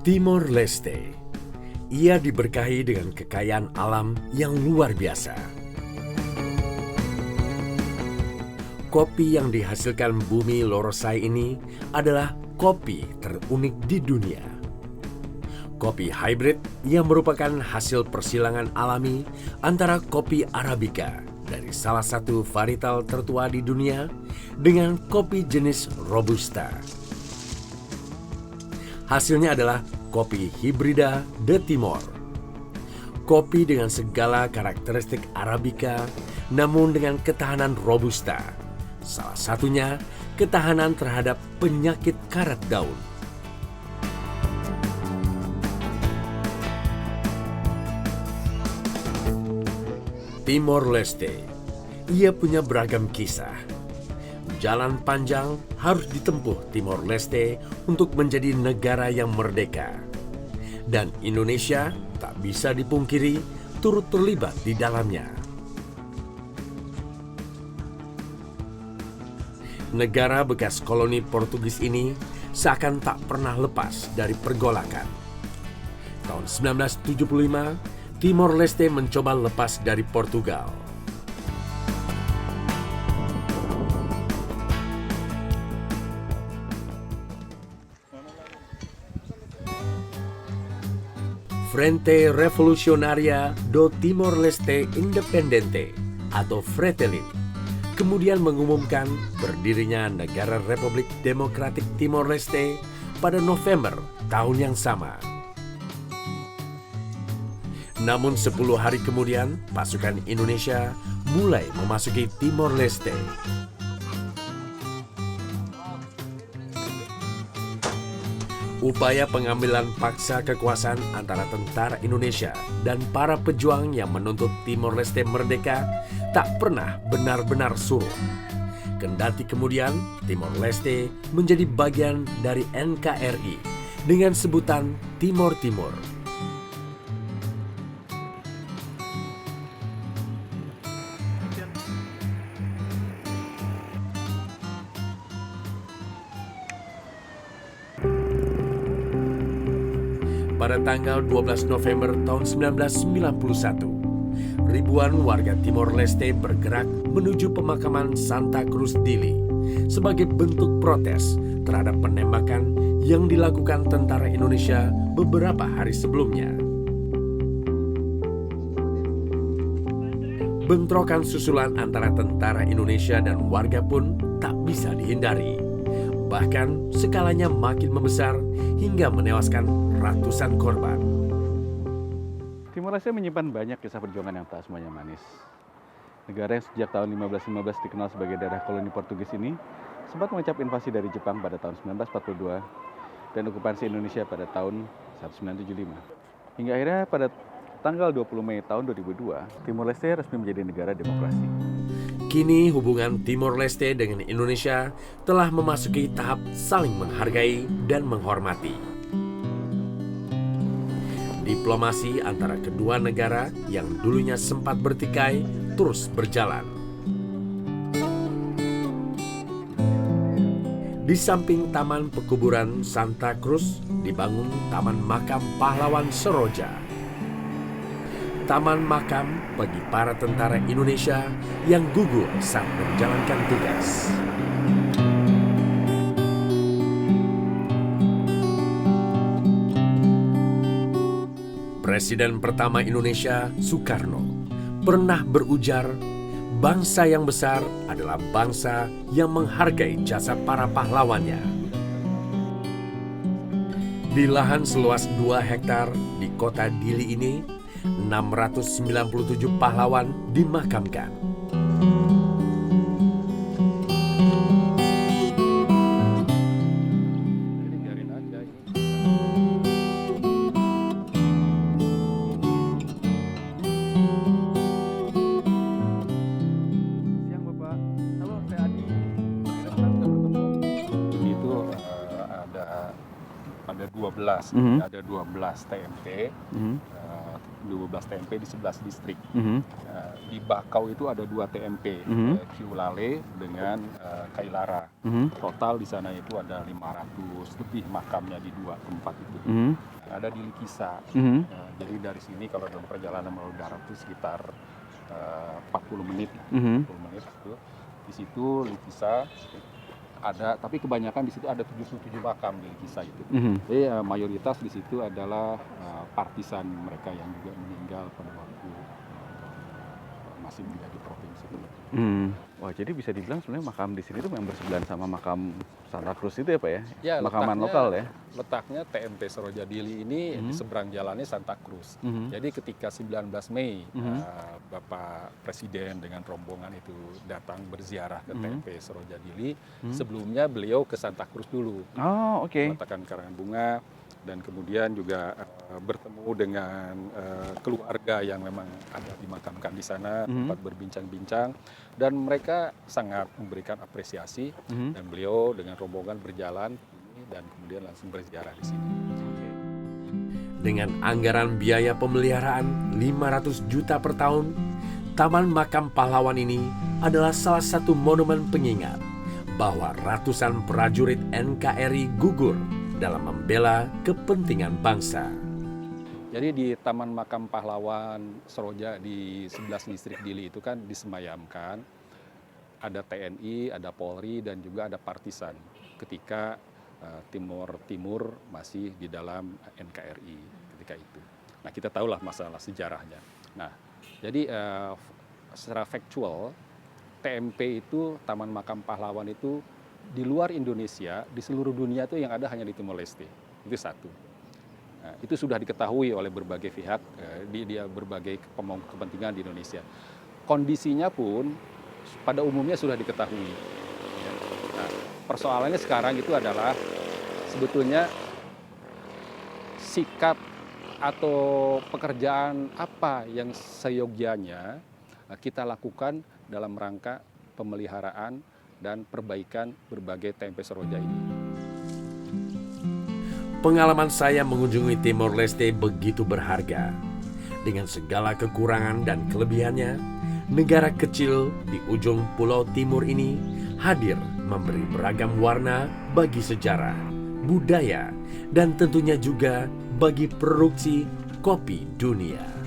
Timor Leste. Ia diberkahi dengan kekayaan alam yang luar biasa. Kopi yang dihasilkan bumi Lorosai ini adalah kopi terunik di dunia. Kopi hybrid yang merupakan hasil persilangan alami antara kopi Arabica dari salah satu varietal tertua di dunia dengan kopi jenis Robusta. Hasilnya adalah kopi hibrida de Timor. Kopi dengan segala karakteristik Arabica namun dengan ketahanan Robusta. Salah satunya ketahanan terhadap penyakit karat daun. Timor Leste, ia punya beragam kisah. Jalan panjang harus ditempuh Timor Leste untuk menjadi negara yang merdeka. Dan Indonesia tak bisa dipungkiri turut terlibat di dalamnya. Negara bekas koloni Portugis ini seakan tak pernah lepas dari pergolakan. Tahun 1975, Timor Leste mencoba lepas dari Portugal. Frente Revolucionaria do Timor Leste Independente atau Fretilin kemudian mengumumkan berdirinya Negara Republik Demokratik Timor Leste pada November tahun yang sama. Namun 10 hari kemudian, pasukan Indonesia mulai memasuki Timor Leste. Upaya pengambilan paksa kekuasaan antara tentara Indonesia dan para pejuang yang menuntut Timor Leste merdeka tak pernah benar-benar surut. Kendati kemudian Timor Leste menjadi bagian dari NKRI dengan sebutan Timor Timur. Pada tanggal 12 November tahun 1991, ribuan warga Timor Leste bergerak menuju pemakaman Santa Cruz Dili sebagai bentuk protes terhadap penembakan yang dilakukan tentara Indonesia beberapa hari sebelumnya. Bentrokan susulan antara tentara Indonesia dan warga pun tak bisa dihindari. Bahkan skalanya makin membesar hingga menewaskan ratusan korban. Timor Leste menyimpan banyak kisah perjuangan yang tak semuanya manis. Negara yang sejak tahun 1515 dikenal sebagai daerah koloni Portugis ini sempat mengecap invasi dari Jepang pada tahun 1942 dan okupansi Indonesia pada tahun 1975. Hingga akhirnya pada tanggal 20 Mei tahun 2002, Timor Leste resmi menjadi negara demokrasi. Kini hubungan Timor Leste dengan Indonesia telah memasuki tahap saling menghargai dan menghormati. Diplomasi antara kedua negara yang dulunya sempat bertikai terus berjalan. Di samping Taman Pekuburan Santa Cruz dibangun Taman Makam Pahlawan Seroja. Taman makam bagi para tentara Indonesia yang gugur saat menjalankan tugas. Presiden pertama Indonesia, Soekarno, pernah berujar, bangsa yang besar adalah bangsa yang menghargai jasa para pahlawannya. Di lahan seluas 2 hektar di kota Dili ini, 697 pahlawan dimakamkan. Siang Bapak, halo saya Adi. Akhirnya kita bisa bertemu. Ini itu ada 12, ada 12 TMT. 12 TMP di 11 distrik. Mhm. Di Bakau itu ada 2 TMP, Kiulale dengan Kailara. Total di sana itu ada 500 lebih makamnya di 2 tempat itu. Ada di Likisa. Jadi dari sini kalau dalam perjalanan melalui darat itu sekitar 40 menit. 40 menit itu. Di situ Likisa ada, tapi kebanyakan di situ ada 77 makam di Likisa itu. Jadi mayoritas di situ adalah partisan mereka yang juga meninggal pada waktu masih menjadi provinsi itu. Wah, jadi bisa dibilang sebenarnya makam di sini itu memang bersebelahan sama makam Santa Cruz itu ya Pak ya? Ya, Makaman lokal ya? Letaknya TMP Sorojadili ini di seberang jalannya Santa Cruz. Jadi ketika 19 Mei Bapak Presiden dengan rombongan itu datang berziarah ke TMP Sorojadili, sebelumnya beliau ke Santa Cruz dulu. Oh, oke. Meletakkan karangan bunga dan kemudian juga bertemu dengan keluarga yang memang ada dimakamkan di sana, tempat berbincang-bincang, dan mereka sangat memberikan apresiasi dan beliau dengan rombongan berjalan dan kemudian langsung berziarah di sini. Dengan anggaran biaya pemeliharaan 500 juta per tahun, Taman Makam Pahlawan ini adalah salah satu monumen pengingat bahwa ratusan prajurit NKRI gugur dalam membela kepentingan bangsa. Jadi di Taman Makam Pahlawan Soroja di 11 distrik Dili itu kan disemayamkan ada TNI, ada Polri, dan juga ada partisan ketika Timur masih di dalam NKRI ketika itu. Nah, kita tahulah masalah sejarahnya. Nah, jadi secara faktual TMP itu, Taman Makam Pahlawan itu di luar Indonesia, di seluruh dunia itu yang ada hanya di Timor Leste. Itu satu. Nah, itu sudah diketahui oleh berbagai pihak, dia berbagai pemangku kepentingan di Indonesia. Kondisinya pun pada umumnya sudah diketahui. Nah, persoalannya sekarang itu adalah sebetulnya sikap atau pekerjaan apa yang seyogianya kita lakukan dalam rangka pemeliharaan dan perbaikan berbagai TMP Soroja ini. Pengalaman saya mengunjungi Timor Leste begitu berharga. Dengan segala kekurangan dan kelebihannya, negara kecil di ujung Pulau Timur ini hadir memberi beragam warna bagi sejarah, budaya, dan tentunya juga bagi produksi kopi dunia.